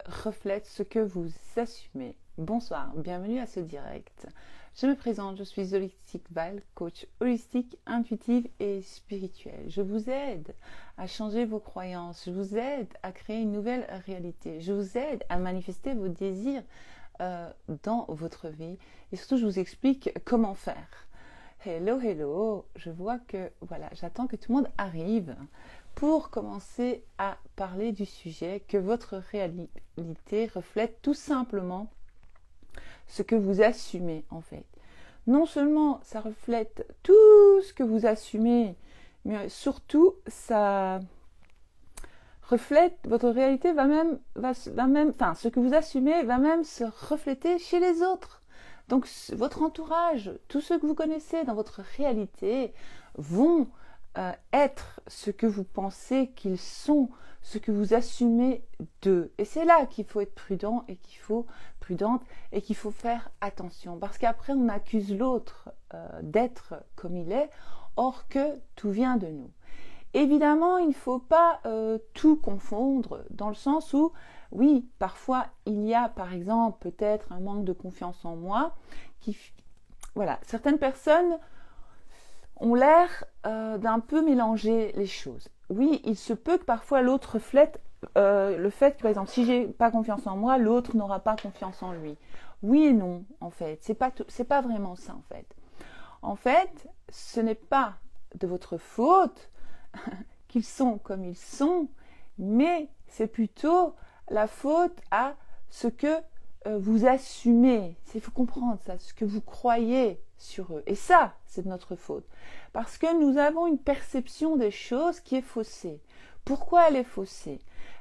reflète ce que vous assumez. Bonsoir, bienvenue à ce direct. Je me présente, je suis Holistic Val, coach holistique, intuitive et spirituelle. Je vous aide à changer vos croyances, je vous aide à créer une nouvelle réalité, je vous aide à manifester vos désirs dans votre vie et surtout je vous explique comment faire. Hello, hello, je vois que voilà, j'attends que tout le monde arrive pour commencer à parler du sujet, que votre réalité reflète tout simplement ce que vous assumez en fait. Non seulement ça reflète tout ce que vous assumez, mais surtout ça reflète, votre réalité va même, enfin ce que vous assumez va même se refléter chez les autres. Donc votre entourage, tous ceux que vous connaissez dans votre réalité vont être ce que vous pensez qu'ils sont, ce que vous assumez d'eux. Et c'est là qu'il faut être prudent et prudente et qu'il faut faire attention. Parce qu'après, on accuse l'autre d'être comme il est, or que tout vient de nous. Évidemment, il ne faut pas tout confondre dans le sens où, oui, parfois, il y a par exemple peut-être un manque de confiance en moi. Voilà, certaines personnes ont l'air d'un peu mélanger les choses. Oui, il se peut que parfois l'autre reflète le fait que, par exemple, si j'ai pas confiance en moi, l'autre n'aura pas confiance en lui. Oui et non, en fait. C'est pas vraiment ça, en fait. En fait, ce n'est pas de votre faute qu'ils sont comme ils sont, mais c'est plutôt la faute à ce que vous assumez. Il faut comprendre ça, ce que vous croyez sur eux. Et ça, c'est de notre faute. Parce que nous avons une perception des choses qui est faussée. Pourquoi elle est faussée?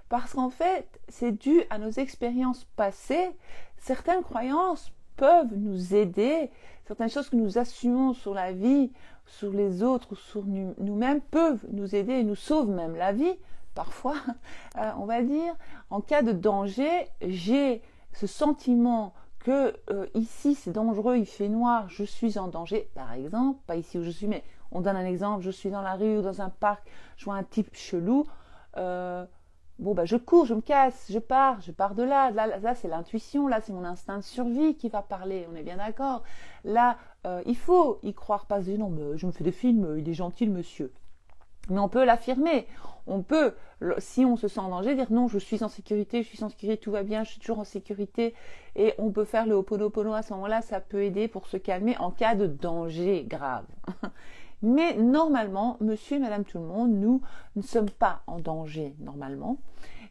Parce qu'en fait, c'est dû à nos expériences passées. Certaines croyances peuvent nous aider. Certaines choses que nous assumons sur la vie, sur les autres ou sur nous-mêmes peuvent nous aider et nous sauvent même la vie. Parfois, on va dire, en cas de danger, j'ai ce sentiment que ici c'est dangereux, il fait noir, je suis en danger, par exemple, pas ici où je suis, mais on donne un exemple, je suis dans la rue ou dans un parc, je vois un type chelou, je cours, je me casse, je pars de là, là c'est l'intuition, là c'est mon instinct de survie qui va parler, on est bien d'accord, là il faut y croire, pas se dire non mais je me fais des films, il est gentil le monsieur. Mais on peut l'affirmer. On peut, si on se sent en danger, dire non, je suis en sécurité, tout va bien, je suis toujours en sécurité. Et on peut faire le Ho'oponopono à ce moment-là, ça peut aider pour se calmer en cas de danger grave. Mais normalement, monsieur et madame tout le monde, nous ne sommes pas en danger, normalement.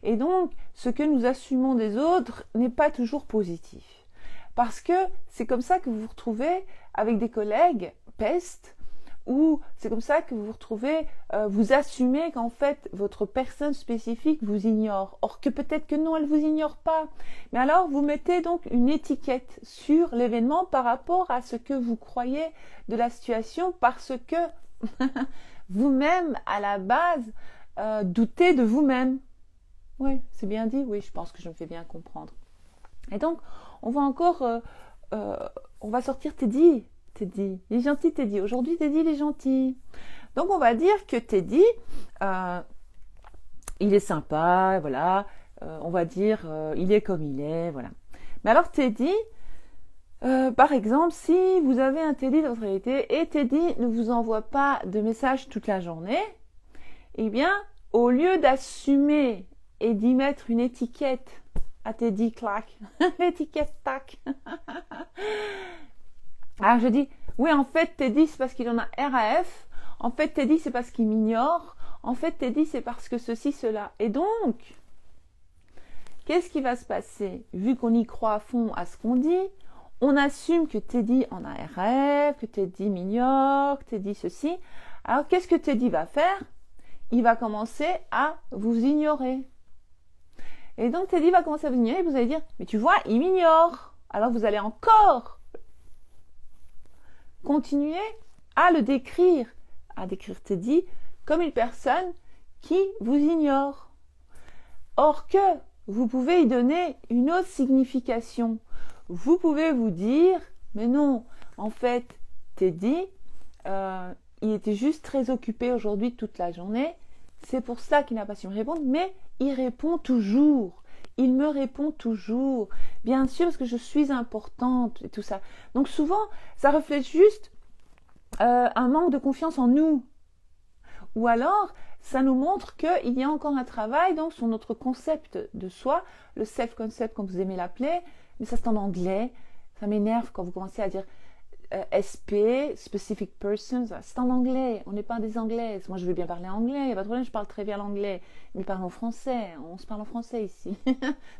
Et donc, ce que nous assumons des autres n'est pas toujours positif. Parce que c'est comme ça que vous vous retrouvez avec des collègues pestes, ou c'est comme ça que vous vous retrouvez, vous assumez qu'en fait votre personne spécifique vous ignore, or que peut-être que non, elle vous ignore pas. Mais alors vous mettez donc une étiquette sur l'événement par rapport à ce que vous croyez de la situation, parce que vous-même à la base doutez de vous-même. Oui, c'est bien dit, oui, je pense que je me fais bien comprendre. Et donc on va encore, on va sortir Teddy, il est gentil Teddy. Aujourd'hui Teddy il est gentil. Donc on va dire que Teddy, il est sympa, voilà. On va dire il est comme il est, voilà. Mais alors Teddy, par exemple, si vous avez un Teddy dans votre réalité et Teddy ne vous envoie pas de messages toute la journée, eh bien, au lieu d'assumer et d'y mettre une étiquette à Teddy, clac, l'étiquette tac. Alors je dis, oui, en fait, Teddy, c'est parce qu'il en a RAF. En fait, Teddy, c'est parce qu'il m'ignore. En fait, Teddy, c'est parce que ceci, cela. Et donc, qu'est-ce qui va se passer? Vu qu'on y croit à fond à ce qu'on dit, on assume que Teddy en a RAF, que Teddy m'ignore, que Teddy ceci. Alors, qu'est-ce que Teddy va faire? Il va commencer à vous ignorer. Et donc, Teddy va commencer à vous ignorer et vous allez dire, mais tu vois, il m'ignore. Alors, vous allez encore continuer à le décrire, Teddy comme une personne qui vous ignore. Or que vous pouvez y donner une autre signification. Vous pouvez vous dire, mais non, en fait, Teddy, il était juste très occupé aujourd'hui toute la journée. C'est pour ça qu'il n'a pas su me répondre, mais il répond toujours. il me répond toujours. Bien sûr, parce que je suis importante et tout ça. Donc souvent, ça reflète juste un manque de confiance en nous. Ou alors, ça nous montre qu'il y a encore un travail donc, sur notre concept de soi, le self-concept comme vous aimez l'appeler, mais ça c'est en anglais. Ça m'énerve quand vous commencez à dire SP, Specific Persons, c'est en anglais, on n'est pas des anglaises. Moi je veux bien parler anglais, il n'y a pas de problème, je parle très bien l'anglais, mais parlons français, on se parle en français ici.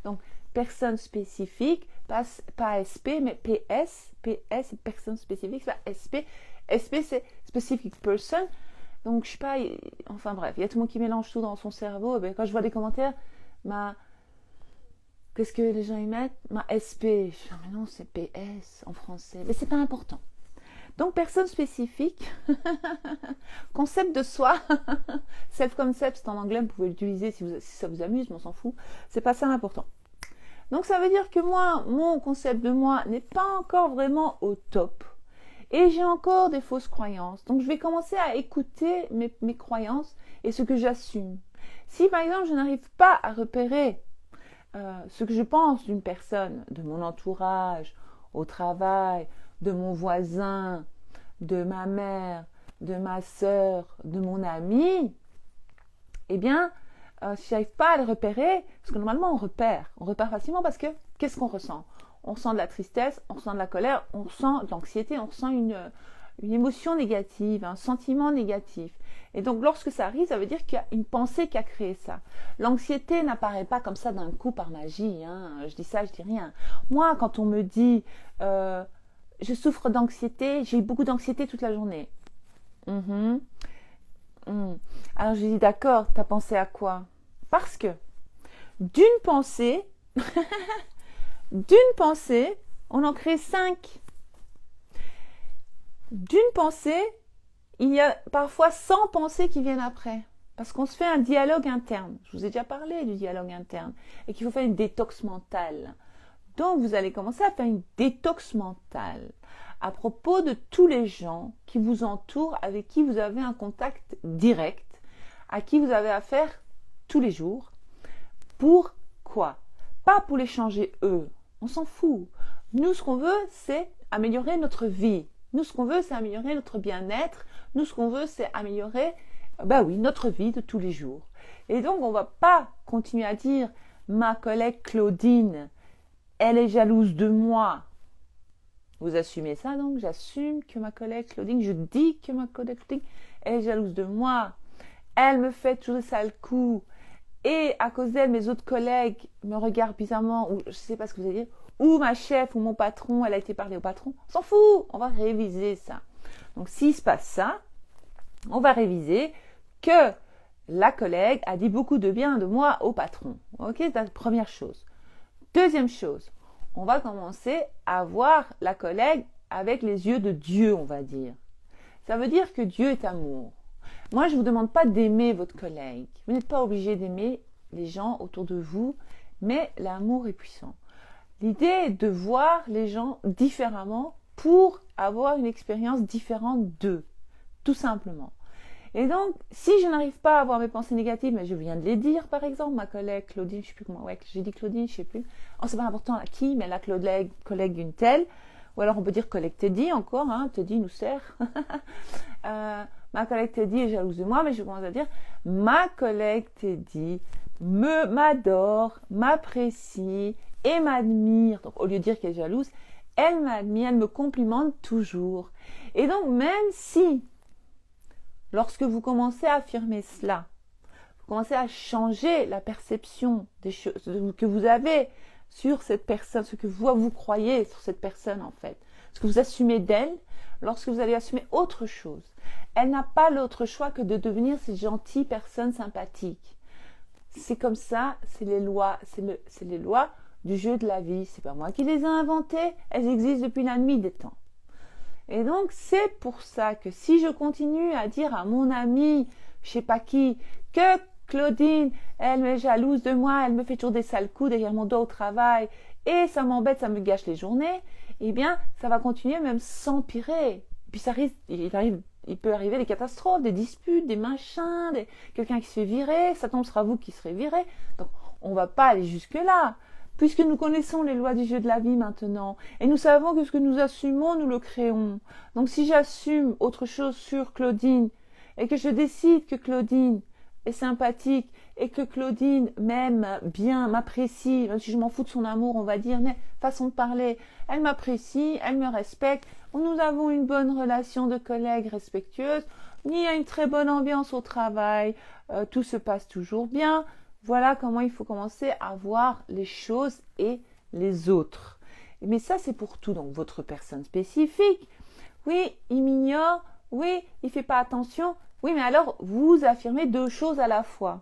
Donc, personne spécifique, pas SP, mais PS, PS, personne spécifique, c'est pas SP. SP c'est Specific Person. Donc, je sais pas, enfin bref, il y a tout le monde qui mélange tout dans son cerveau. Et bien, quand je vois des commentaires, qu'est-ce que les gens y mettent? Ma SP. Je dis, mais non, c'est PS en français. Mais c'est pas important. Donc, personne spécifique, concept de soi, self-concept, c'est en anglais, vous pouvez l'utiliser si ça vous amuse, mais on s'en fout. C'est pas ça l'important. Donc, ça veut dire que moi, mon concept de moi n'est pas encore vraiment au top. Et j'ai encore des fausses croyances. Donc, je vais commencer à écouter mes croyances et ce que j'assume. Si, par exemple, je n'arrive pas à repérer ce que je pense d'une personne, de mon entourage, au travail, de mon voisin, de ma mère, de ma sœur, de mon ami, eh bien, si je n'arrive pas à le repérer, parce que normalement on repère facilement parce que qu'est-ce qu'on ressent? On ressent de la tristesse, on ressent de la colère, on ressent de l'anxiété, on ressent une émotion négative, un sentiment négatif. Et donc, lorsque ça arrive, ça veut dire qu'il y a une pensée qui a créé ça. L'anxiété n'apparaît pas comme ça d'un coup par magie. Hein. Je dis ça, je dis rien. Moi, quand on me dit je souffre d'anxiété, j'ai eu beaucoup d'anxiété toute la journée. Alors, je dis d'accord, t'as pensé à quoi? Parce que d'une pensée, on en crée 5. D'une pensée, il y a parfois 100 pensées qui viennent après. Parce qu'on se fait un dialogue interne. Je vous ai déjà parlé du dialogue interne. Et qu'il faut faire une détox mentale. Donc, vous allez commencer à faire une détox mentale à propos de tous les gens qui vous entourent, avec qui vous avez un contact direct, à qui vous avez affaire tous les jours. Pourquoi? Pas pour les changer eux. On s'en fout. Nous, ce qu'on veut, c'est améliorer notre vie. Nous, ce qu'on veut, c'est améliorer notre bien-être. Nous, ce qu'on veut, c'est améliorer, notre vie de tous les jours. Et donc, on ne va pas continuer à dire « Ma collègue Claudine, elle est jalouse de moi. » Vous assumez ça, donc? J'assume que ma collègue Claudine, je dis que ma collègue Claudine, elle est jalouse de moi. Elle me fait toujours des sales coups. Et à cause d'elle, mes autres collègues me regardent bizarrement, ou je ne sais pas ce que vous allez dire, ou ma chef ou mon patron, elle a été parler au patron. On s'en fout, on va réviser ça. Donc, s'il se passe ça, on va réviser que la collègue a dit beaucoup de bien de moi au patron. Ok, c'est la première chose. Deuxième chose, on va commencer à voir la collègue avec les yeux de Dieu, on va dire. Ça veut dire que Dieu est amour. Moi, je ne vous demande pas d'aimer votre collègue. Vous n'êtes pas obligé d'aimer les gens autour de vous, mais l'amour est puissant. L'idée est de voir les gens différemment pour avoir une expérience différente d'eux, tout simplement. Et donc, si je n'arrive pas à avoir mes pensées négatives, mais je viens de les dire, par exemple, ma collègue Claudine, je ne sais plus comment, j'ai dit Claudine, je ne sais plus. Oh, c'est pas important à qui, mais la collègue d'une telle, ou alors on peut dire collègue Teddy encore, hein, Teddy nous sert. Ma collègue Teddy est jalouse de moi, mais je commence à dire ma collègue Teddy m'adore, m'apprécie et m'admire. Donc, au lieu de dire qu'elle est jalouse, elle m'admire, elle me complimente toujours. Et donc, même si, lorsque vous commencez à affirmer cela, vous commencez à changer la perception des choses que vous avez sur cette personne, ce que vous croyez sur cette personne en fait, ce que vous assumez d'elle, lorsque vous allez assumer autre chose, elle n'a pas l'autre choix que de devenir cette gentille personne sympathique. C'est comme ça, c'est les lois du jeu de la vie. C'est pas moi qui les ai inventées, elles existent depuis la nuit des temps. Et donc, c'est pour ça que si je continue à dire à mon amie, je sais pas qui, que Claudine, elle est jalouse de moi, elle me fait toujours des sales coups derrière mon dos au travail, et ça m'embête, ça me gâche les journées, eh bien, ça va continuer même s'empirer. Puis ça risque, il peut arriver des catastrophes, des disputes, des machins, quelqu'un qui se fait virer, ça tombe sera vous qui serez viré. Donc, on ne va pas aller jusque-là, puisque nous connaissons les lois du jeu de la vie maintenant, et nous savons que ce que nous assumons, nous le créons. Donc si j'assume autre chose sur Claudine, et que je décide que Claudine est sympathique, et que Claudine m'aime bien, m'apprécie, même si je m'en fous de son amour, on va dire, mais façon de parler, elle m'apprécie, elle me respecte, nous avons une bonne relation de collègues respectueuse, il y a une très bonne ambiance au travail, tout se passe toujours bien. Voilà comment il faut commencer à voir les choses et les autres. Mais ça, c'est pour tout. Donc, votre personne spécifique, oui, il m'ignore, oui, il ne fait pas attention. Oui, mais alors, vous affirmez deux choses à la fois.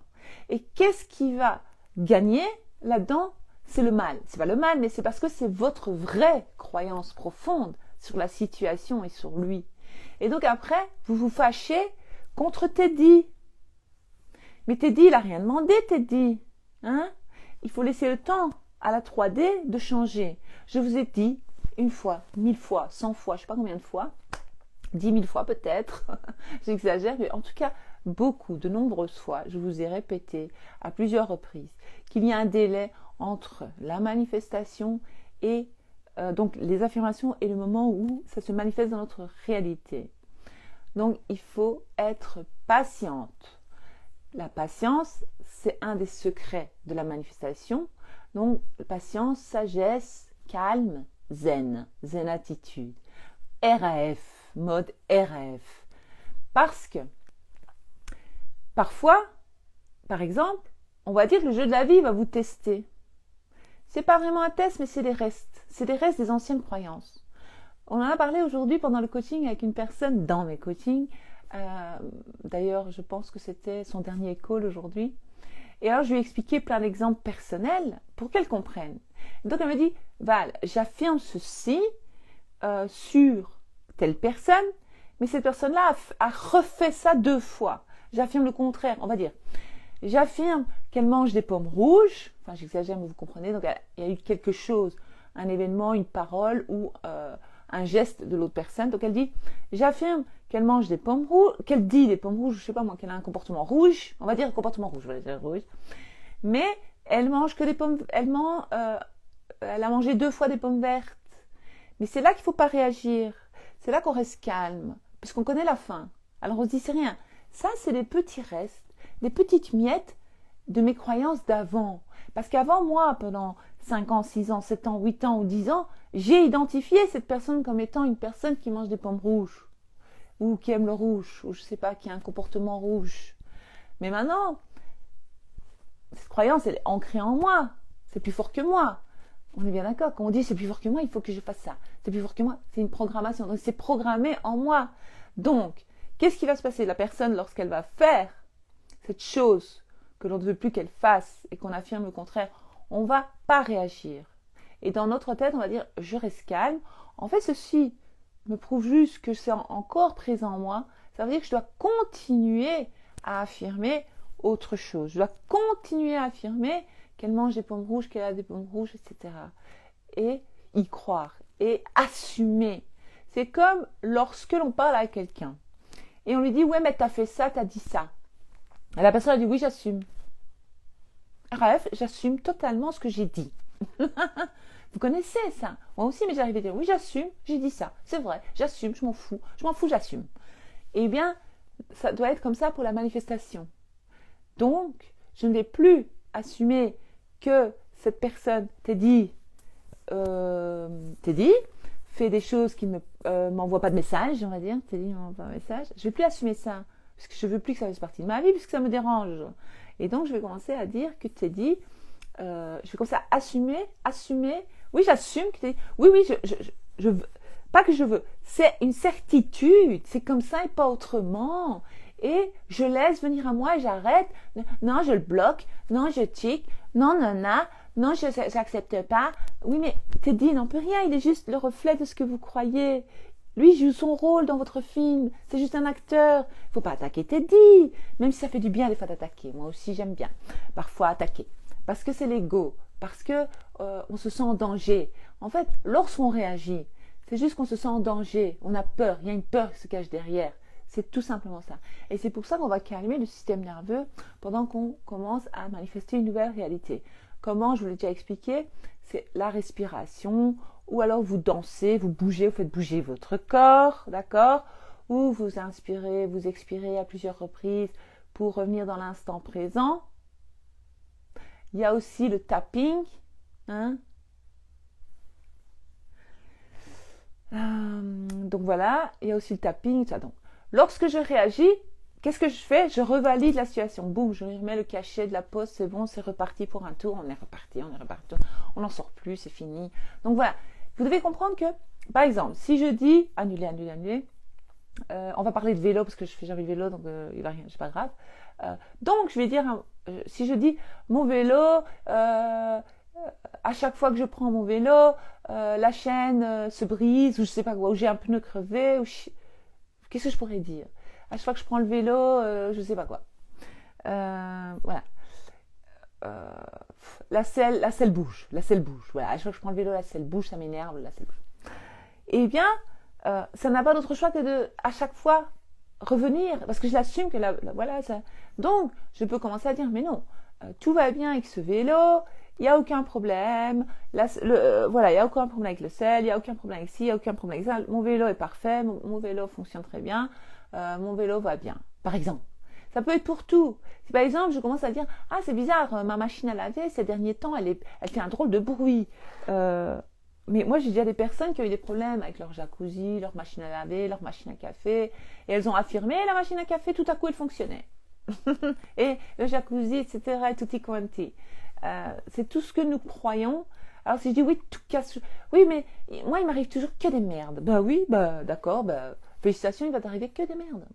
Et qu'est-ce qui va gagner là-dedans? C'est le mal. C'est pas le mal, mais c'est parce que c'est votre vraie croyance profonde sur la situation et sur lui. Et donc après, vous vous fâchez contre Teddy. Mais Teddy, il n'a rien demandé, Teddy. Hein? Il faut laisser le temps à la 3D de changer. Je vous ai dit une fois, 1000 fois, 100 fois, je ne sais pas combien de fois, 10 000 fois peut-être, j'exagère, mais en tout cas, beaucoup, de nombreuses fois, je vous ai répété à plusieurs reprises qu'il y a un délai entre la manifestation et donc les affirmations et le moment où ça se manifeste dans notre réalité. Donc, il faut être patiente. La patience, c'est un des secrets de la manifestation. Donc, patience, sagesse, calme, zen attitude. RAF, mode RAF. Parce que, parfois, par exemple, on va dire que le jeu de la vie va vous tester. C'est pas vraiment un test, mais c'est des restes. C'est des restes des anciennes croyances. On en a parlé aujourd'hui pendant le coaching avec une personne dans mes coachings. D'ailleurs, je pense que c'était son dernier call aujourd'hui. Et alors, je lui ai expliqué plein d'exemples personnels pour qu'elle comprenne. Donc, elle me dit, Val, j'affirme ceci sur telle personne, mais cette personne-là a refait ça 2 fois. J'affirme le contraire, on va dire. J'affirme qu'elle mange des pommes rouges. Enfin, j'exagère, mais vous comprenez. Donc, il y a eu quelque chose, un événement, une parole ou un geste de l'autre personne. Donc, elle dit, j'affirme qu'elle mange des pommes rouges, qu'elle dit des pommes rouges, je sais pas moi, qu'elle a un comportement rouge. On va dire un comportement rouge, je vais dire rouge. Mais elle mange que des pommes, elle a mangé 2 fois des pommes vertes. Mais c'est là qu'il faut pas réagir. C'est là qu'on reste calme, parce qu'on connaît la fin. Alors, on se dit, c'est rien. Ça, c'est des petits restes, des petites miettes de mes croyances d'avant. Parce qu'avant, moi, pendant 5 ans, 6 ans, 7 ans, 8 ans ou 10 ans, j'ai identifié cette personne comme étant une personne qui mange des pommes rouges, ou qui aime le rouge, ou je sais pas, qui a un comportement rouge. Mais maintenant, cette croyance, elle est ancrée en moi. C'est plus fort que moi. On est bien d'accord. Quand on dit c'est plus fort que moi, il faut que je fasse ça. C'est plus fort que moi, c'est une programmation. Donc c'est programmé en moi. Donc, qu'est-ce qui va se passer? La personne, lorsqu'elle va faire cette chose que l'on ne veut plus qu'elle fasse et qu'on affirme le contraire, on ne va pas réagir. Et dans notre tête, on va dire je reste calme. En fait, ceci me prouve juste que c'est encore présent en moi. Ça veut dire que je dois continuer à affirmer autre chose. Je dois continuer à affirmer qu'elle mange des pommes rouges, qu'elle a des pommes rouges, etc. Et y croire et assumer. C'est comme lorsque l'on parle à quelqu'un et on lui dit « Ouais, mais t'as fait ça, t'as dit ça. » Et la personne a dit « Oui, j'assume. » Bref, j'assume totalement ce que j'ai dit. Vous connaissez ça? Moi aussi, mais j'arrive à dire « Oui, j'assume, j'ai dit ça. C'est vrai, j'assume, je m'en fous, j'assume. » Eh bien, ça doit être comme ça pour la manifestation. Donc, je ne vais plus assumer que cette personne, Teddy, fait des choses qui ne m'envoie pas de message, on va dire. Teddy ne m'envoie pas de message. Je ne vais plus assumer ça, parce que je ne veux plus que ça fasse partie de ma vie, puisque ça me dérange. Et donc, je vais commencer à dire que Teddy, je vais commencer à assumer. Oui, j'assume que Teddy. Oui, je veux. Pas que je veux. C'est une certitude. C'est comme ça et pas autrement. Et je laisse venir à moi et j'arrête. Non, je le bloque. Non, je tic. Non, non, je n'accepte pas. Oui, mais Teddy n'en peut rien. Il est juste le reflet de ce que vous croyez. Lui joue son rôle dans votre film. C'est juste un acteur. Il ne faut pas attaquer Teddy. Même si ça fait du bien des fois d'attaquer. Moi aussi, j'aime bien parfois attaquer. Parce que c'est l'ego. Parce que on se sent en danger. En fait, lorsqu'on réagit, c'est juste qu'on se sent en danger. On a peur. Il y a une peur qui se cache derrière C'est tout simplement ça. Et c'est pour ça qu'on va calmer le système nerveux pendant qu'on commence à manifester une nouvelle réalité. Comment, je vous l'ai déjà expliqué, c'est la respiration, ou alors vous dansez, vous bougez, vous faites bouger votre corps, d'accord? Ou vous inspirez, vous expirez à plusieurs reprises pour revenir dans l'instant présent. Il y a aussi le tapping, hein? Donc voilà, il y a aussi le tapping, ça. Donc, lorsque je réagis, qu'est-ce que je fais? Je revalide la situation. Boum, je remets le cachet de la pause, c'est bon, c'est reparti pour un tour. On est reparti, on n'en sort plus, c'est fini. Donc voilà, vous devez comprendre que, par exemple, si je dis annuler, on va parler de vélo parce que je fais jamais de vélo, donc il va rien, c'est pas grave. Donc je vais dire, si je dis mon vélo, à chaque fois que je prends mon vélo, la chaîne se brise ou je sais pas quoi, ou j'ai un pneu crevé, ou qu'est-ce que je pourrais dire? À chaque fois que je prends le vélo, je sais pas quoi. Voilà. La selle bouge. Voilà. À chaque fois que je prends le vélo, la selle bouge, ça m'énerve, la selle bouge. Eh bien, ça n'a pas d'autre choix que de, à chaque fois, revenir, parce que je l'assume que voilà, ça. Donc, je peux commencer à dire, mais non, tout va bien avec ce vélo, il n'y a aucun problème, voilà, il n'y a aucun problème avec le sel, il n'y a aucun problème avec ci, il n'y a aucun problème avec ça, mon vélo est parfait, mon vélo fonctionne très bien, mon vélo va bien, par exemple. Ça peut être pour tout. Si par exemple, je commence à dire, ah, c'est bizarre, ma machine à laver, ces derniers temps, elle fait un drôle de bruit. Mais moi, j'ai déjà des personnes qui ont eu des problèmes avec leur jacuzzi, leur machine à laver, leur machine à café, et elles ont affirmé, la machine à café, tout à coup, elle fonctionnait. Et le jacuzzi, etc., et tutti quanti. C'est tout ce que nous croyons. Alors si je dis oui, tout casse, oui, mais moi il m'arrive toujours que des merdes. Bah oui, bah d'accord, bah félicitations, il va t'arriver que des merdes.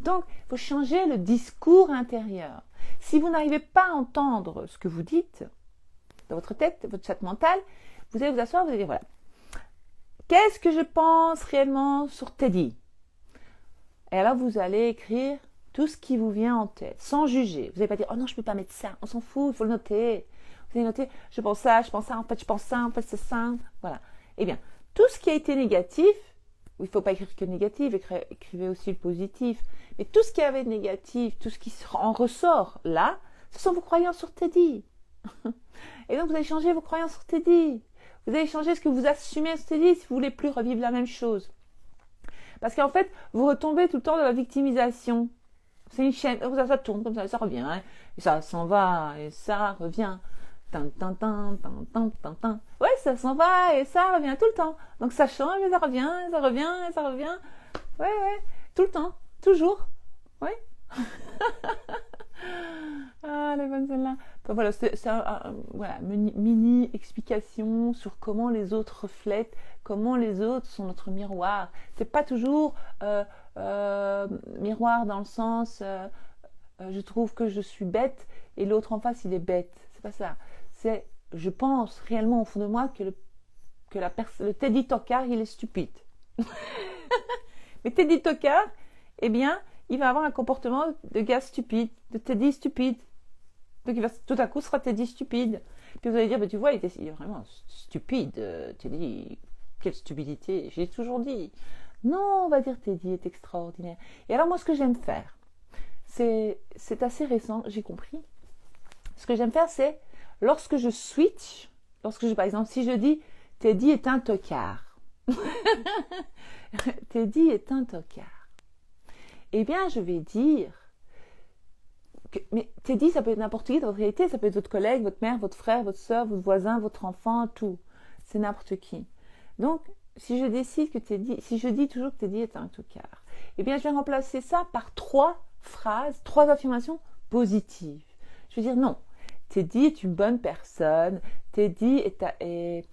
Donc il faut changer le discours intérieur. Si vous n'arrivez pas à entendre ce que vous dites dans votre tête, votre chat mental, vous allez vous asseoir, vous allez dire voilà, qu'est-ce que je pense réellement sur Teddy? Et alors vous allez écrire tout ce qui vous vient en tête, sans juger. Vous n'allez pas dire, oh non, je ne peux pas mettre ça, on s'en fout, il faut le noter. Vous allez noter, je pense ça, en fait, je pense ça, en fait, c'est ça. Voilà. Eh bien, tout ce qui a été négatif, il ne faut pas écrire que négatif, écrivez aussi le positif, mais tout ce qui avait de négatif, tout ce qui en ressort là, ce sont vos croyances sur Teddy. Et donc, vous allez changer vos croyances sur Teddy. Vous allez changer ce que vous assumez sur Teddy si vous voulez plus revivre la même chose. Parce qu'en fait, vous retombez tout le temps dans la victimisation. C'est une chaîne, ça tourne comme ça revient, hein, et ça s'en va, et ça revient. Ouais, ça s'en va, et ça revient tout le temps. Donc ça change, et ça revient, et ça revient, et ça revient. Ouais, tout le temps, toujours. Ouais. Ah, les bonnes celles-là. Enfin, voilà, c'est voilà, mini explication sur comment les autres reflètent, comment les autres sont notre miroir. C'est pas toujours miroir dans le sens je trouve que je suis bête et l'autre en face il est bête. C'est pas ça. C'est je pense réellement au fond de moi que le Teddy Tocard il est stupide. Mais Teddy Tocard, eh bien, il va avoir un comportement de gars stupide, de Teddy stupide. Donc il va tout à coup sera Teddy stupide. Puis vous allez dire, bah, tu vois, il est vraiment stupide, Teddy. Quelle stupidité, j'ai toujours dit. Non, on va dire Teddy est extraordinaire. Et alors moi, ce que j'aime faire, c'est assez récent, j'ai compris. Ce que j'aime faire, c'est lorsque je switch, par exemple, si je dis Teddy est un tocard. Teddy est un tocard. Eh bien, je vais dire mais Teddy, ça peut être n'importe qui dans votre réalité, ça peut être votre collègue, votre mère, votre frère, votre soeur, votre voisin, votre enfant, tout. C'est n'importe qui. Donc, si je décide que Teddy, si je dis toujours que Teddy est un tocard, eh bien, je vais remplacer ça par 3 phrases, 3 affirmations positives. Je vais dire non, Teddy est une bonne personne, Teddy est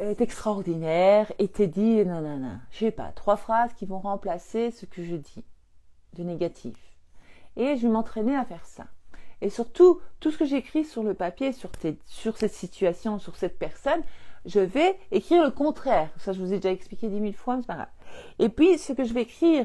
extraordinaire, et Teddy est nanana. Je sais pas, 3 phrases qui vont remplacer ce que je dis de négatif. Et je vais m'entraîner à faire ça. Et surtout, tout ce que j'écris sur le papier, sur cette situation, sur cette personne, je vais écrire le contraire. Ça, je vous ai déjà expliqué 10 000 fois, mais c'est pas grave. Et puis, ce que je vais écrire,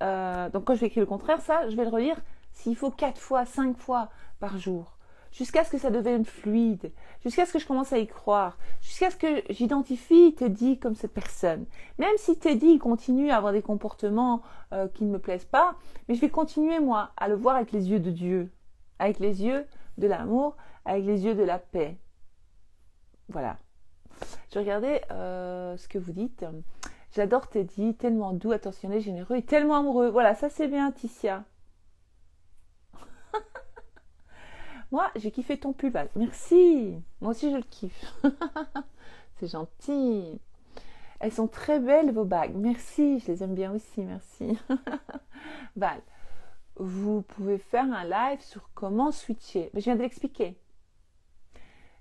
donc quand je vais écrire le contraire, ça, je vais le relire s'il faut 4 fois, 5 fois par jour. jusqu'à ce que ça devienne fluide, jusqu'à ce que je commence à y croire, jusqu'à ce que j'identifie Teddy comme cette personne. Même si Teddy continue à avoir des comportements qui ne me plaisent pas, mais je vais continuer, moi, à le voir avec les yeux de Dieu, avec les yeux de l'amour, avec les yeux de la paix. Voilà. Je regardais ce que vous dites. J'adore Teddy, tellement doux, attentionné, généreux et tellement amoureux. Voilà, ça c'est bien, Ticia. Moi, j'ai kiffé ton pull. Merci. Moi aussi, je le kiffe. C'est gentil. Elles sont très belles, vos bagues. Merci, je les aime bien aussi, merci. Val, vous pouvez faire un live sur comment switcher. Mais je viens de l'expliquer.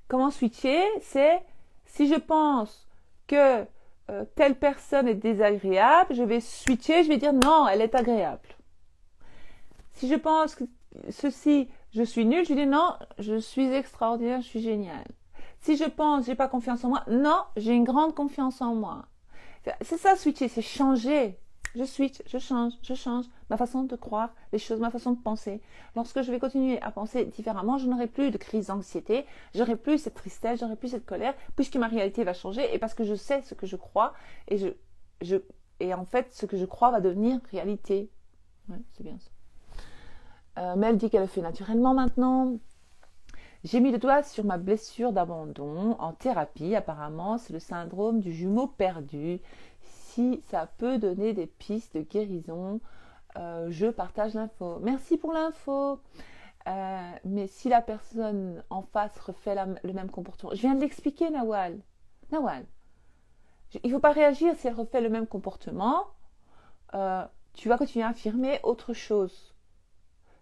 Comment switcher, c'est si je pense que telle personne est désagréable, je vais switcher, je vais dire non, elle est agréable. Si je pense que ceci, je suis nulle, je dis non, je suis extraordinaire, je suis géniale. Si je pense, j'ai pas confiance en moi, non, j'ai une grande confiance en moi. C'est ça, switcher, c'est changer. Je switch, je change ma façon de croire les choses, ma façon de penser. Lorsque je vais continuer à penser différemment, je n'aurai plus de crise d'anxiété, j'aurai plus cette tristesse, j'aurai plus cette colère, puisque ma réalité va changer et parce que je sais ce que je crois et et en fait, ce que je crois va devenir réalité. Ouais, c'est bien ça. Mel dit qu'elle le fait naturellement maintenant. J'ai mis le doigt sur ma blessure d'abandon en thérapie. Apparemment, c'est le syndrome du jumeau perdu. Si ça peut donner des pistes de guérison, je partage l'info. Merci pour l'info. Mais si la personne en face refait le même comportement, je viens de l'expliquer, Nawal. Nawal, il ne faut pas réagir si elle refait le même comportement. Tu vas continuer à affirmer autre chose.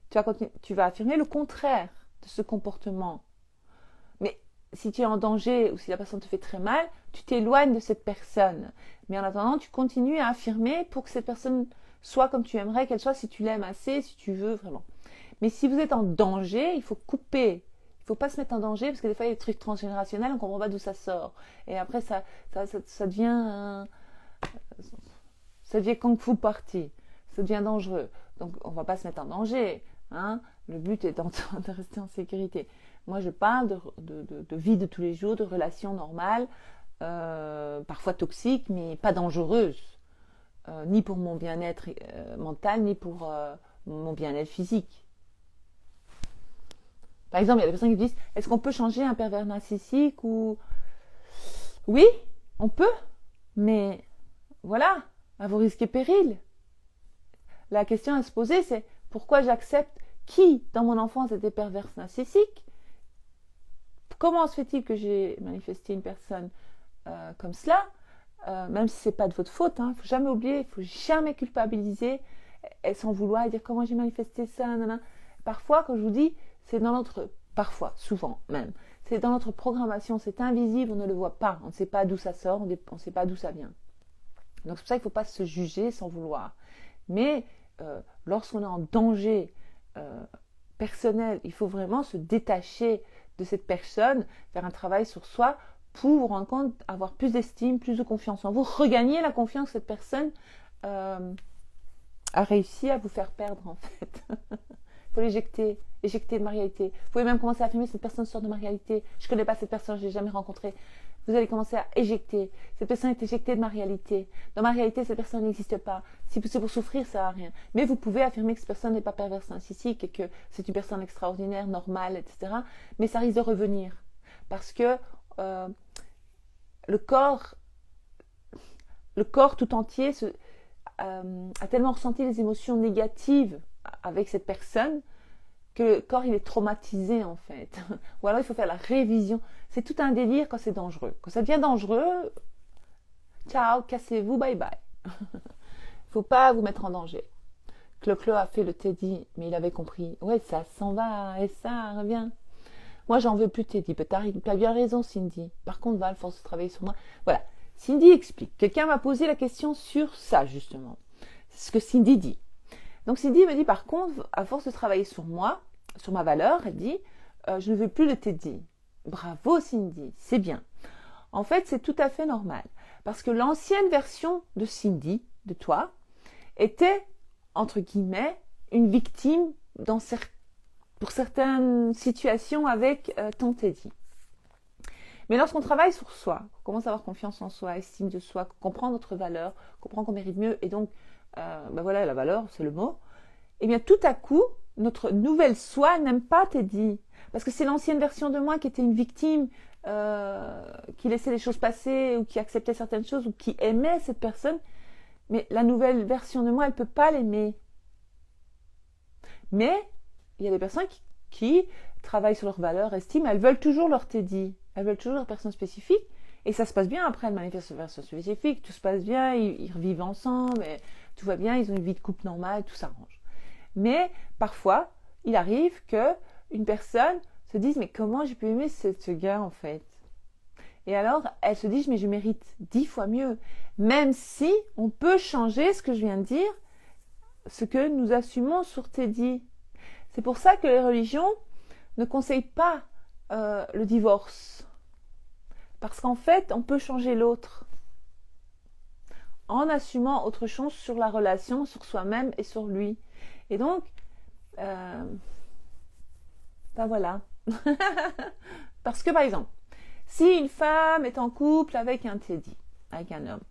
Tu vas affirmer le contraire de ce comportement. Mais si tu es en danger ou si la personne te fait très mal, tu t'éloignes de cette personne. Mais en attendant, tu continues à affirmer pour que cette personne soit comme tu aimerais qu'elle soit, si tu l'aimes assez, si tu veux vraiment. Mais si vous êtes en danger, il faut couper. Il ne faut pas se mettre en danger parce que des fois, il y a des trucs transgénérationnels, on ne comprend pas d'où ça sort. Et après, ça devient... ça devient kung fu party. Ça devient dangereux. Donc, on ne va pas se mettre en danger. Hein. Le but étant de rester en sécurité. Moi, je parle de vie de tous les jours, de relations normales, parfois toxiques, mais pas dangereuses, ni pour mon bien-être mental, ni pour mon bien-être physique. Par exemple, il y a des personnes qui me disent, est-ce qu'on peut changer un pervers narcissique ou... Oui, on peut, mais voilà, à vos risques et périls. La question à se poser, c'est pourquoi j'accepte qui, dans mon enfance, était pervers narcissique? Comment se fait-il que j'ai manifesté une personne comme cela, même si ce n'est pas de votre faute, hein, il ne faut jamais oublier, il ne faut jamais culpabiliser et s'en vouloir et dire comment j'ai manifesté ça, nanana. Parfois, quand je vous dis, c'est dans notre, parfois, souvent même, c'est dans notre programmation, c'est invisible, on ne le voit pas, on ne sait pas d'où ça sort, on ne sait pas d'où ça vient. Donc c'est pour ça qu'il ne faut pas se juger sans vouloir. Mais lorsqu'on est en danger personnel, il faut vraiment se détacher de cette personne, faire un travail sur soi pour vous rendre compte, avoir plus d'estime, plus de confiance en vous, regagner la confiance que cette personne a réussi à vous faire perdre en fait. Il faut l'éjecter, éjecter de ma réalité. Vous pouvez même commencer à affirmer cette personne sort de ma réalité. Je ne connais pas cette personne, je ne l'ai jamais rencontrée. Vous allez commencer à éjecter. Cette personne est éjectée de ma réalité. Dans ma réalité, cette personne n'existe pas. Si c'est pour souffrir, ça ne sert à rien. Mais vous pouvez affirmer que cette personne n'est pas perverse narcissique et que c'est une personne extraordinaire, normale, etc. Mais ça risque de revenir. Parce que le corps tout entier a tellement ressenti les émotions négatives avec cette personne que le corps il est traumatisé en fait. Ou alors il faut faire la révision. C'est tout un délire quand c'est dangereux. Quand ça devient dangereux, ciao, cassez-vous, bye bye. Il ne faut pas vous mettre en danger. Clo-Clo a fait le Teddy, mais il avait compris. Ouais, ça s'en va et ça revient. Moi, j'en veux plus Teddy. Tu as bien raison, Cindy. Par contre, Val, force de travailler sur moi. Voilà. Cindy explique. Quelqu'un m'a posé la question sur ça, justement. C'est ce que Cindy dit. Donc Cindy me dit par contre, à force de travailler sur moi, sur ma valeur, elle dit, je ne veux plus le Teddy. Bravo Cindy, c'est bien. En fait, c'est tout à fait normal. Parce que l'ancienne version de Cindy, de toi, était, entre guillemets, une victime pour certaines situations avec ton Teddy. Mais lorsqu'on travaille sur soi, qu'on commence à avoir confiance en soi, estime de soi, qu'on comprend notre valeur, qu'on comprend qu'on mérite mieux, et donc, voilà, la valeur, c'est le mot, et bien tout à coup, notre nouvelle soi n'aime pas Teddy. Parce que c'est l'ancienne version de moi qui était une victime, qui laissait les choses passer, ou qui acceptait certaines choses, ou qui aimait cette personne. Mais la nouvelle version de moi, elle ne peut pas l'aimer. Mais il y a des personnes qui travaillent sur leur valeur, estiment, elles veulent toujours leur Teddy. Elles veulent toujours leur personne spécifique. Et ça se passe bien après, elles manifestent leur personne spécifique, tout se passe bien, ils revivent ensemble, et tout va bien, ils ont une vie de couple normale, tout s'arrange. Mais parfois, il arrive qu'une personne se dise « Mais comment j'ai pu aimer ce gars en fait ?» Et alors, elle se dit « Mais je mérite 10 fois mieux. » Même si on peut changer ce que je viens de dire, ce que nous assumons sur Teddy. C'est pour ça que les religions ne conseillent pas le divorce. Parce qu'en fait, on peut changer l'autre en assumant autre chose sur la relation, sur soi-même et sur lui. Et donc, voilà. Parce que, par exemple, si une femme est en couple avec un Teddy, avec un homme,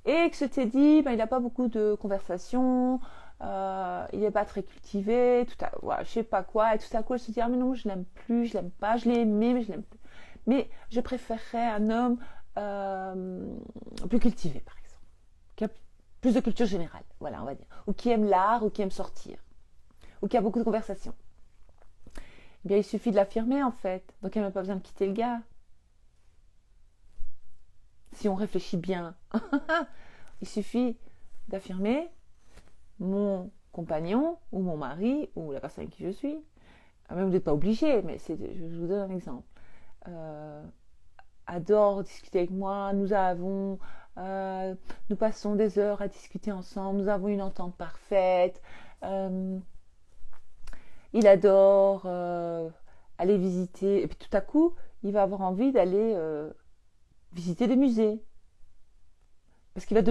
et que ce Teddy, il n'a pas beaucoup de conversation, il n'est pas très cultivé, je sais pas quoi, et tout à coup, elle se dit « Ah mais non, je l'aime plus, je l'aime pas, je l'ai aimé, mais je l'aime plus. » Mais je préférerais un homme plus cultivé, par exemple, qui a plus de culture générale, voilà, on va dire, ou qui aime l'art, ou qui aime sortir, ou qui a beaucoup de conversation. Eh bien, il suffit de l'affirmer, en fait. Donc, elle n'a pas besoin de quitter le gars. Si on réfléchit bien, il suffit d'affirmer mon compagnon, ou mon mari, ou la personne avec qui je suis. Même vous n'êtes pas obligé, mais je vous donne un exemple. Adore discuter avec moi, nous passons des heures à discuter ensemble, nous avons une entente parfaite, il adore aller visiter, et puis tout à coup, il va avoir envie d'aller visiter des musées. Parce qu'il va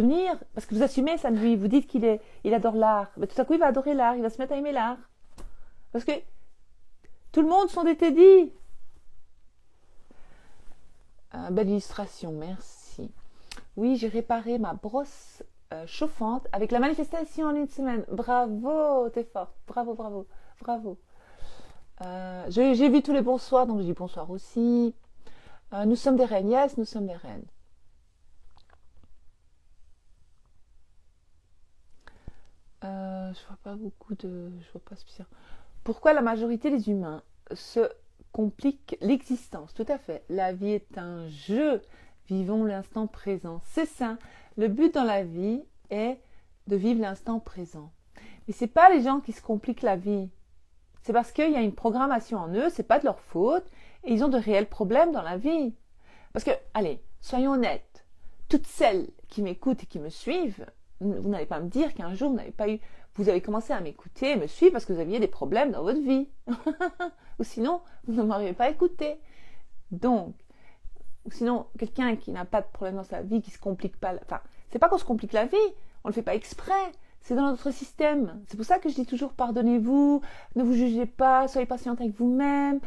parce que vous assumez ça de lui, vous dites il adore l'art, mais tout à coup, il va adorer l'art, il va se mettre à aimer l'art. Parce que tout le monde sont des Teddy. Belle illustration, merci. Oui, j'ai réparé ma brosse chauffante avec la manifestation en une semaine. Bravo, t'es forte. Bravo, bravo, bravo. J'ai vu tous les bonsoirs, donc je dis bonsoir aussi. Nous sommes des reines, yes, nous sommes des reines. Je vois pas beaucoup de... Je vois pas spécialement. Pourquoi la majorité des humains se complique l'existence? Tout à fait. La vie est un jeu. Vivons l'instant présent. C'est ça. Le but dans la vie est de vivre l'instant présent. Mais c'est pas les gens qui se compliquent la vie. C'est parce qu'il y a une programmation en eux, c'est pas de leur faute, et ils ont de réels problèmes dans la vie. Parce que, allez, soyons honnêtes, toutes celles qui m'écoutent et qui me suivent, vous n'allez pas me dire qu'un jour vous avez commencé à m'écouter et me suivre parce que vous aviez des problèmes dans votre vie. Ou sinon, vous ne m'auriez pas écouté. Donc, ou sinon, quelqu'un qui n'a pas de problème dans sa vie, qui se complique pas, enfin, c'est pas qu'on se complique la vie, on le fait pas exprès, c'est dans notre système. C'est pour ça que je dis toujours pardonnez-vous, ne vous jugez pas, soyez patiente avec vous-même,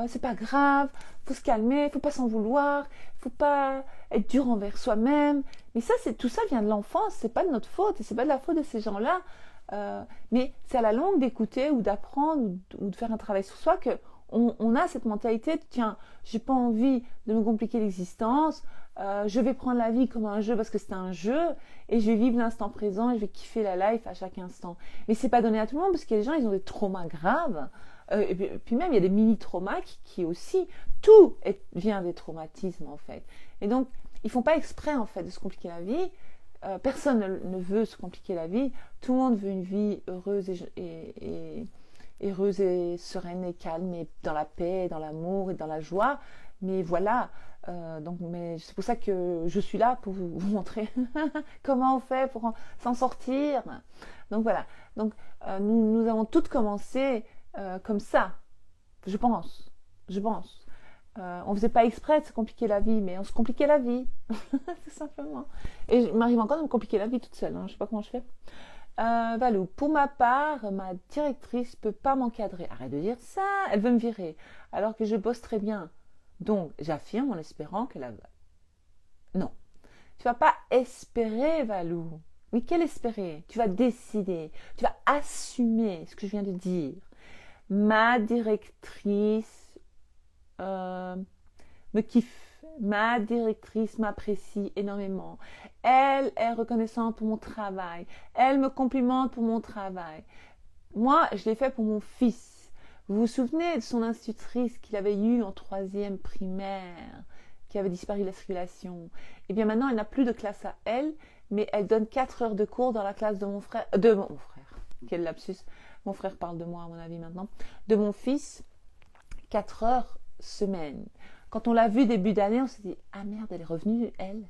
c'est pas grave, faut se calmer, faut pas s'en vouloir, faut pas être dur envers soi-même. Mais ça, tout ça vient de l'enfance, c'est pas de notre faute, et c'est pas de la faute de ces gens-là. Mais c'est à la longue d'écouter ou d'apprendre ou de faire un travail sur soi que on a cette mentalité de tiens, j'ai pas envie de me compliquer l'existence, je vais prendre la vie comme un jeu parce que c'est un jeu et je vais vivre l'instant présent et je vais kiffer la life à chaque instant. Mais c'est pas donné à tout le monde parce que les gens ils ont des traumas graves et puis même il y a des mini traumas qui aussi vient des traumatismes en fait. Et donc ils font pas exprès en fait de se compliquer la vie. Personne ne veut se compliquer la vie. Tout le monde veut une vie heureuse heureuse et sereine et calme et dans la paix, dans l'amour et dans la joie. Mais voilà, mais c'est pour ça que je suis là pour vous montrer comment on fait pour s'en sortir. Donc voilà, donc nous avons toutes commencé comme ça, je pense. On faisait pas exprès de se compliquer la vie, mais on se compliquait la vie, tout simplement. Et il m'arrive encore de me compliquer la vie toute seule, hein. Je sais pas comment je fais. Valou, pour ma part, ma directrice peut pas m'encadrer. Arrête de dire ça, elle veut me virer, alors que je bosse très bien. Donc, j'affirme en espérant qu'elle a... Non, tu vas pas espérer, Valou. Oui, quel espérer? Tu vas décider, tu vas assumer ce que je viens de dire. Ma directrice me kiffe. Ma directrice m'apprécie énormément. Elle est reconnaissante pour mon travail. Elle me complimente pour mon travail. Moi, je l'ai fait pour mon fils. Vous vous souvenez de son institutrice qu'il avait eue en 3e primaire, qui avait disparu de la circulation? Eh bien maintenant, elle n'a plus de classe à elle, mais elle donne 4 heures de cours dans la classe de mon frère. De mon frère. Quel lapsus. Mon frère parle de moi, à mon avis, maintenant. De mon fils, 4 heures semaine. Quand on l'a vue début d'année, on s'est dit « Ah merde, elle est revenue, elle !»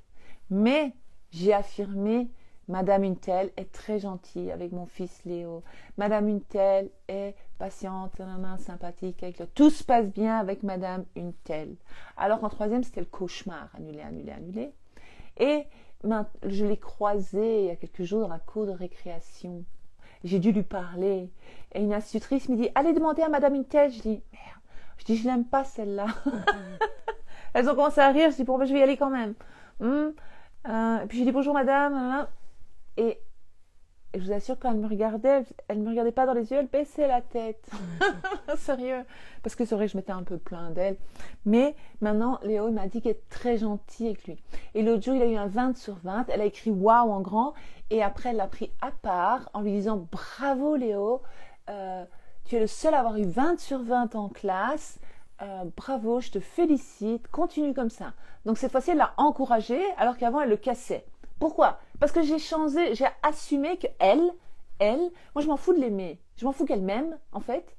Mais j'ai affirmé « Madame une telle est très gentille avec mon fils Léo. Madame une telle est patiente, sympathique avec lui. Tout se passe bien avec Madame une telle. » Alors qu'en 3e, c'était le cauchemar. Annulé, annulé, annulé. Et je l'ai croisée il y a quelques jours dans la cour de récréation. J'ai dû lui parler. Et une institutrice me dit « Allez demander à Madame une telle. » Je dis « Merde. » Je dis, je l'aime pas celle-là. Elles ont commencé à rire. Je dis, bon, ben, je vais y aller quand même. Et puis j'ai dit, bonjour madame. Et je vous assure, quand elle me regardait pas dans les yeux, elle baissait la tête. Sérieux. Parce que c'est vrai que je m'étais un peu plaint d'elle. Mais maintenant, Léo m'a dit qu'elle est très gentille avec lui. Et l'autre jour, il a eu un 20 sur 20. Elle a écrit waouh en grand. Et après, elle l'a pris à part en lui disant, bravo Léo. Tu es le seul à avoir eu 20 sur 20 en classe. Bravo, je te félicite. Continue comme ça. Donc cette fois-ci, elle l'a encouragé alors qu'avant, elle le cassait. Pourquoi? Parce que j'ai assumé que elle, moi je m'en fous de l'aimer. Je m'en fous qu'elle m'aime, en fait.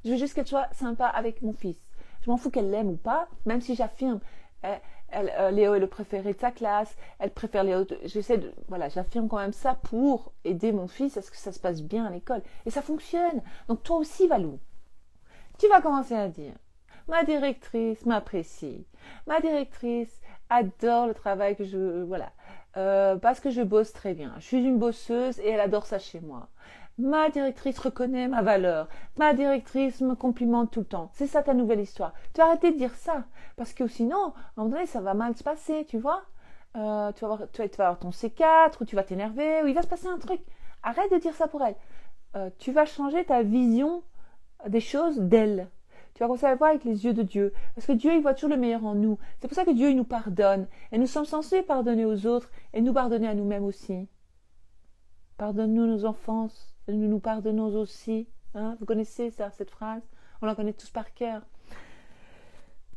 Je veux juste qu'elle soit sympa avec mon fils. Je m'en fous qu'elle l'aime ou pas, même si j'affirme. Léo est le préféré de sa classe, elle préfère Léo. Voilà, j'affirme quand même ça pour aider mon fils à ce que ça se passe bien à l'école. Et ça fonctionne. Donc toi aussi, Valou, tu vas commencer à dire, ma directrice m'apprécie, ma directrice adore le travail que parce que je bosse très bien. Je suis une bosseuse et elle adore ça chez moi. Ma directrice reconnaît ma valeur. Ma directrice me complimente tout le temps. C'est ça ta nouvelle histoire. Tu vas arrêter de dire ça. Parce que sinon, à un moment donné, ça va mal se passer, tu vois. Tu vas avoir ton C4, ou tu vas t'énerver, ou il va se passer un truc. Arrête de dire ça pour elle. Tu vas changer ta vision des choses d'elle. Tu vas commencer à voir avec les yeux de Dieu. Parce que Dieu, il voit toujours le meilleur en nous. C'est pour ça que Dieu, il nous pardonne. Et nous sommes censés pardonner aux autres et nous pardonner à nous-mêmes aussi. Pardonne-nous nos offenses. Nous nous pardonnons aussi. Hein? Vous connaissez ça, cette phrase? On la connaît tous par cœur.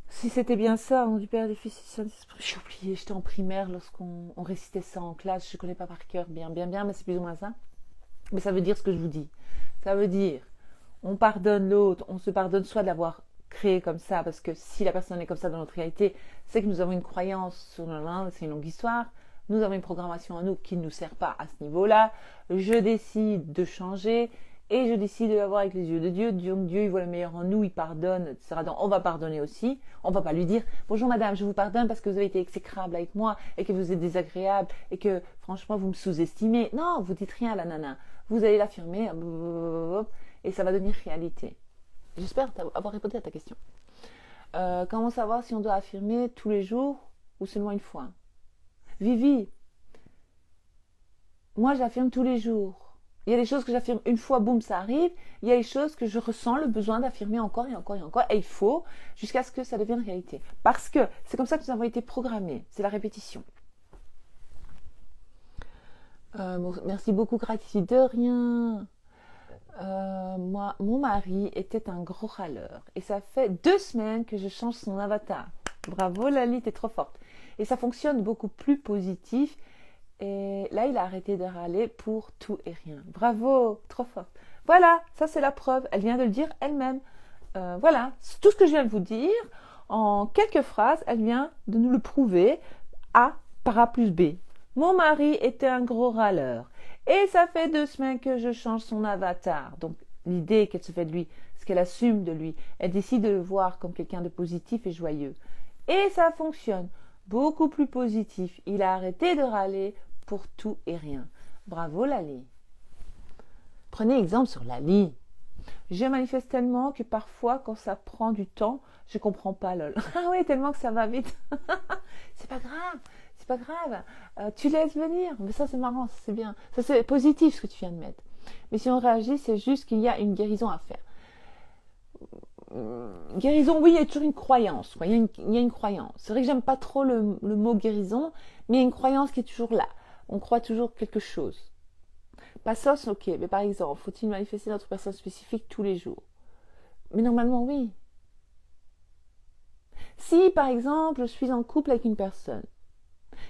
Si c'était bien ça, au nom du Père, du Fils et du Saint-Esprit. J'ai oublié, j'étais en primaire lorsqu'on récitait ça en classe. Je ne connais pas par cœur, bien, mais c'est plus ou moins ça. Mais ça veut dire ce que je vous dis. Ça veut dire, on pardonne l'autre, on se pardonne soit de l'avoir créé comme ça, parce que si la personne est comme ça dans notre réalité, c'est que nous avons une croyance sur l'un, c'est une longue histoire. Nous avons une programmation en nous qui ne nous sert pas à ce niveau-là. Je décide de changer et je décide de l'avoir avec les yeux de Dieu. Donc Dieu, il voit le meilleur en nous, il pardonne, etc. Donc on va pardonner aussi. On ne va pas lui dire « Bonjour madame, je vous pardonne parce que vous avez été exécrable avec moi et que vous êtes désagréable et que franchement vous me sous-estimez. » Non, vous dites rien à la nana. Vous allez l'affirmer et ça va devenir réalité. J'espère avoir répondu à ta question. Comment savoir si on doit affirmer tous les jours ou seulement une fois? Vivi, moi j'affirme tous les jours. Il y a des choses que j'affirme une fois, boum, ça arrive. Il y a des choses que je ressens le besoin d'affirmer encore et encore et encore. Et il faut, jusqu'à ce que ça devienne réalité. Parce que c'est comme ça que nous avons été programmés. C'est la répétition. Merci beaucoup, gratitude, de rien. Mon mari était un gros râleur. Et ça fait 2 semaines que je change son avatar. Bravo Lali, t'es trop forte. Et ça fonctionne beaucoup plus positif. Et là, il a arrêté de râler pour tout et rien. Bravo, trop forte. Voilà, ça c'est la preuve. Elle vient de le dire elle-même. Voilà, tout ce que je viens de vous dire, en quelques phrases, elle vient de nous le prouver. A par A plus B. Mon mari était un gros râleur. Et ça fait 2 semaines que je change son avatar. Donc, l'idée qu'elle se fait de lui, ce qu'elle assume de lui, elle décide de le voir comme quelqu'un de positif et joyeux. Et ça fonctionne. Beaucoup plus positif. Il a arrêté de râler pour tout et rien. Bravo Lali. Prenez exemple sur la lie. Je manifeste tellement que parfois, quand ça prend du temps, je comprends pas, lol. Ah oui, tellement que ça va vite. C'est pas grave, c'est pas grave. Tu laisses venir. Mais ça, c'est marrant, ça, c'est bien. Ça, c'est positif, ce que tu viens de mettre. Mais si on réagit, c'est juste qu'il y a une guérison à faire. Guérison, oui, il y a toujours une croyance. Quoi. Il y a une croyance. C'est vrai que j'aime pas trop le mot guérison, mais il y a une croyance qui est toujours là. On croit toujours quelque chose. Pas ça, c'est ok. Mais par exemple, faut-il manifester notre personne spécifique tous les jours? Mais normalement, oui. Si, par exemple, je suis en couple avec une personne,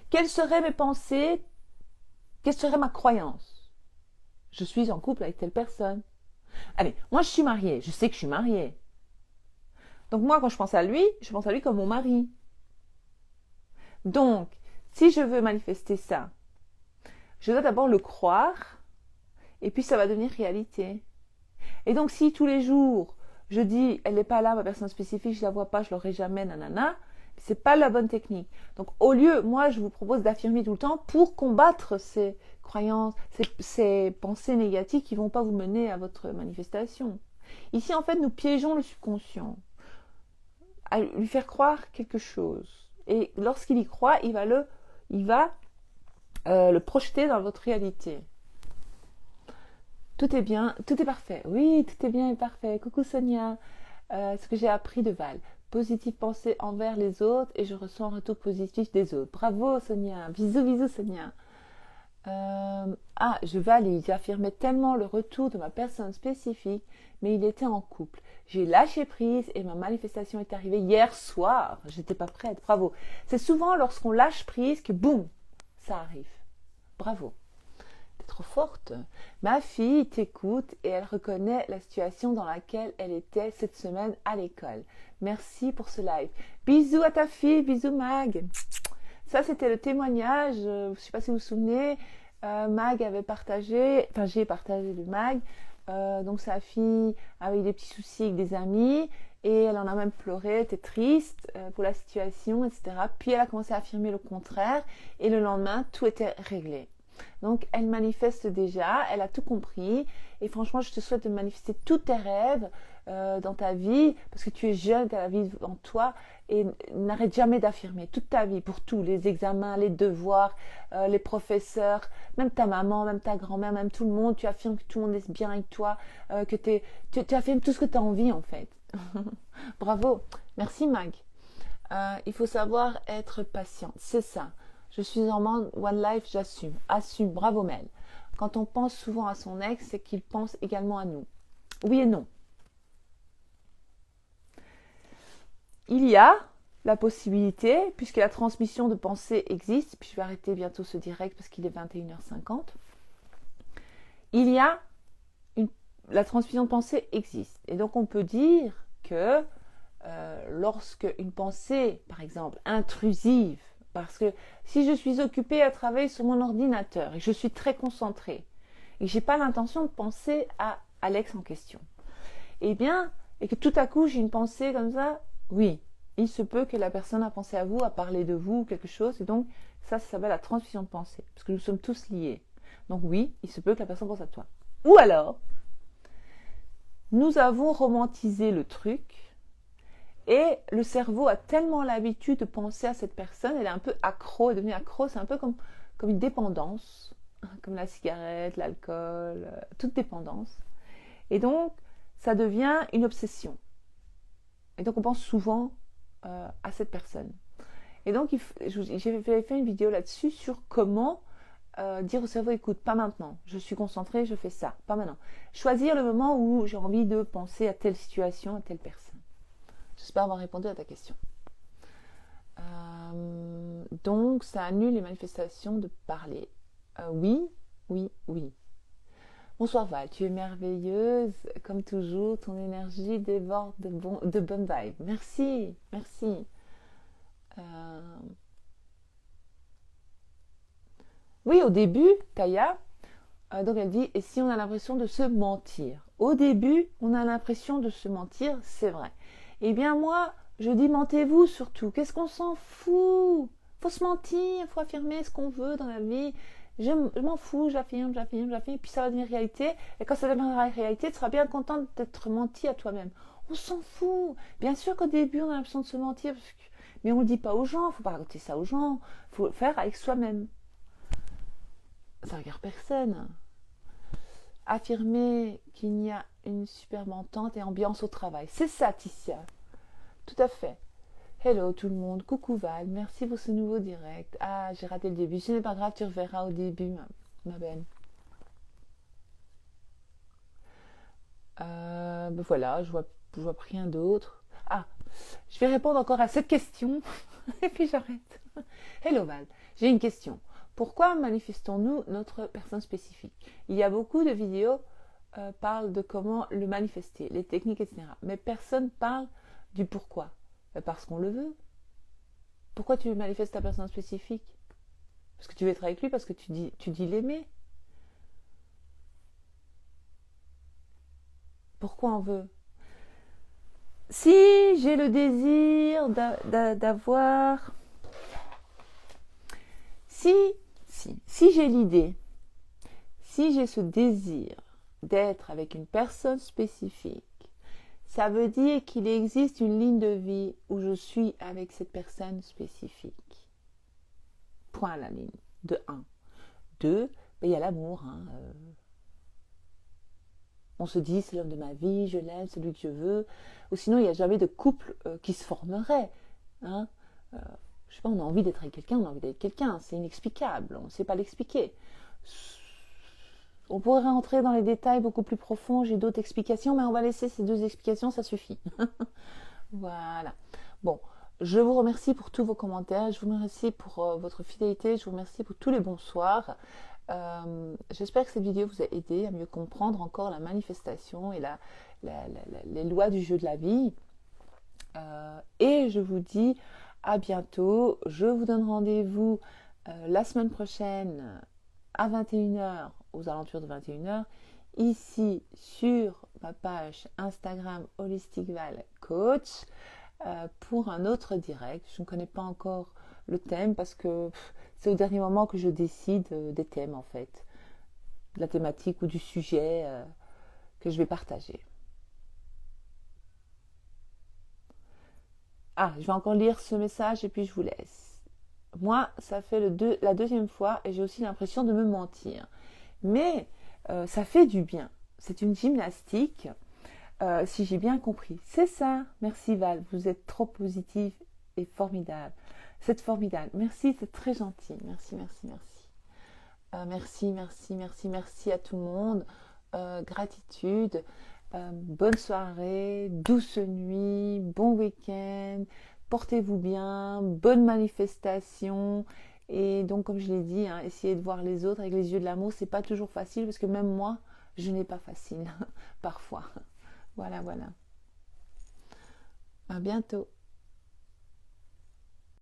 quelles seraient mes pensées? Quelle serait ma croyance? Je suis en couple avec telle personne. Allez, moi je suis mariée, je sais que je suis mariée. Donc moi, quand je pense à lui comme mon mari. Donc, si je veux manifester ça, je dois d'abord le croire, et puis ça va devenir réalité. Et donc, si tous les jours, je dis, elle n'est pas là, ma personne spécifique, je la vois pas, je l'aurai jamais, nanana, c'est pas la bonne technique. Donc, au lieu, moi, je vous propose d'affirmer tout le temps pour combattre ces croyances, ces pensées négatives qui vont pas vous mener à votre manifestation. Ici, en fait, nous piégeons le subconscient à lui faire croire quelque chose. Et lorsqu'il y croit, il va le projeter dans votre réalité. Tout est bien, tout est parfait. Oui, tout est bien et parfait. Coucou Sonia. Ce que j'ai appris de Val. Positive pensée envers les autres et je ressens un retour positif des autres. Bravo Sonia. Bisous, bisous Sonia. Je valide. J'affirmais tellement le retour de ma personne spécifique, mais il était en couple. J'ai lâché prise et ma manifestation est arrivée hier soir. J'étais pas prête. Bravo. C'est souvent lorsqu'on lâche prise que boum, ça arrive. Bravo. T'es trop forte. Ma fille t'écoute et elle reconnaît la situation dans laquelle elle était cette semaine à l'école. Merci pour ce live. Bisous à ta fille. Bisous Mag. Ça, c'était le témoignage, je ne sais pas si vous vous souvenez, Mag avait partagé, enfin j'ai partagé le Mag, donc sa fille avait eu des petits soucis avec des amis, et elle en a même pleuré, elle était triste pour la situation, etc. Puis elle a commencé à affirmer le contraire, et le lendemain, tout était réglé. Donc elle manifeste déjà, elle a tout compris, et franchement, je te souhaite de manifester tous tes rêves dans ta vie, parce que tu es jeune, tu as la vie en toi, et n'arrête jamais d'affirmer toute ta vie, pour tout, les examens, les devoirs, les professeurs, même ta maman, même ta grand-mère, même tout le monde, tu affirmes que tout le monde est bien avec toi, que tu affirmes tout ce que tu as envie en fait. Bravo, merci Mag. Il faut savoir être patiente, c'est ça. Je suis en mode One Life, j'assume. Assume, bravo Mel. Quand on pense souvent à son ex, c'est qu'il pense également à nous. Oui et non. Il y a la possibilité, puisque la transmission de pensée existe, puis je vais arrêter bientôt ce direct parce qu'il est 21h50, la transmission de pensée existe. Et donc on peut dire que lorsque une pensée, par exemple, intrusive, parce que si je suis occupée à travailler sur mon ordinateur et que je suis très concentrée et que je n'ai pas l'intention de penser à Alex en question, et que tout à coup j'ai une pensée comme ça, oui, il se peut que la personne a pensé à vous, a parlé de vous, quelque chose, et donc ça s'appelle la transmission de pensée, parce que nous sommes tous liés. Donc oui, il se peut que la personne pense à toi. Ou alors, nous avons romantisé le truc, et le cerveau a tellement l'habitude de penser à cette personne, elle est un peu accro, elle est devenue accro, c'est un peu comme une dépendance, comme la cigarette, l'alcool, toute dépendance. Et donc, ça devient une obsession. Et donc, on pense souvent à cette personne. Et donc, j'ai fait une vidéo là-dessus sur comment dire au cerveau, écoute, pas maintenant, je suis concentrée, je fais ça, pas maintenant. Choisir le moment où j'ai envie de penser à telle situation, à telle personne. J'espère avoir répondu à ta question. Donc, ça annule les manifestations de parler. Oui, oui, oui. Bonsoir Val, tu es merveilleuse, comme toujours, ton énergie déborde de bonnes vibes. Merci, merci. Oui, au début, Taya, donc elle dit, et si on a l'impression de se mentir? Au début, on a l'impression de se mentir, c'est vrai. Eh bien moi, je dis mentez-vous surtout. Qu'est-ce qu'on s'en fout? Faut se mentir, faut affirmer ce qu'on veut dans la vie. Je m'en fous, j'affirme, puis ça va devenir réalité. Et quand ça deviendra réalité, tu seras bien content d'être menti à toi-même. On s'en fout. Bien sûr qu'au début, on a l'impression de se mentir, mais on ne le dit pas aux gens, il ne faut pas raconter ça aux gens. Il faut le faire avec soi-même. Ça ne regarde personne. Affirmer qu'il y a une super entente et ambiance au travail. C'est ça, Ticia. Tout à fait. Hello tout le monde, coucou Val, merci pour ce nouveau direct. Ah, j'ai raté le début, ce n'est pas grave, tu reverras au début, ma belle. Ben voilà, je vois rien d'autre. Ah, je vais répondre encore à cette question, et puis j'arrête. Hello Val, j'ai une question. Pourquoi manifestons-nous notre personne spécifique? Il y a beaucoup de vidéos parlent de comment le manifester, les techniques, etc. Mais personne parle du pourquoi. Parce qu'on le veut. Pourquoi tu manifestes ta personne spécifique? Parce que tu veux être avec lui, parce que tu dis l'aimer. Pourquoi on veut? Si j'ai le désir d'avoir... Si j'ai l'idée, si j'ai ce désir d'être avec une personne spécifique, ça veut dire qu'il existe une ligne de vie où je suis avec cette personne spécifique. Point à la ligne. De 1. 2, il y a l'amour. On se dit, c'est l'homme de ma vie, je l'aime, c'est lui que je veux. Ou sinon, il n'y a jamais de couple qui se formerait. Je sais pas, on a envie d'être avec quelqu'un, on a envie d'être avec quelqu'un. C'est inexplicable, on ne sait pas l'expliquer. On pourrait rentrer dans les détails beaucoup plus profonds, j'ai d'autres explications, mais on va laisser ces 2 explications, ça suffit. Voilà. Bon, je vous remercie pour tous vos commentaires, je vous remercie pour votre fidélité, je vous remercie pour tous les bonsoirs. J'espère que cette vidéo vous a aidé à mieux comprendre encore la manifestation et les lois du jeu de la vie. Et je vous dis à bientôt. Je vous donne rendez-vous la semaine prochaine à 21h, aux alentours de 21h, ici sur ma page Instagram Holistic Val Coach pour un autre direct. Je ne connais pas encore le thème parce que c'est au dernier moment que je décide des thèmes en fait, de la thématique ou du sujet que je vais partager. Ah, je vais encore lire ce message et puis je vous laisse. Moi, ça fait la 2e fois et j'ai aussi l'impression de me mentir. Mais ça fait du bien. C'est une gymnastique, si j'ai bien compris. C'est ça. Merci Val, vous êtes trop positive et formidable. C'est formidable. Merci, c'est très gentil. Merci. Merci à tout le monde. Gratitude. Bonne soirée, douce nuit, bon week-end, portez-vous bien, bonne manifestation. Et donc, comme je l'ai dit, essayez de voir les autres avec les yeux de l'amour. C'est pas toujours facile parce que même moi, je n'ai pas facile parfois. Voilà. À bientôt.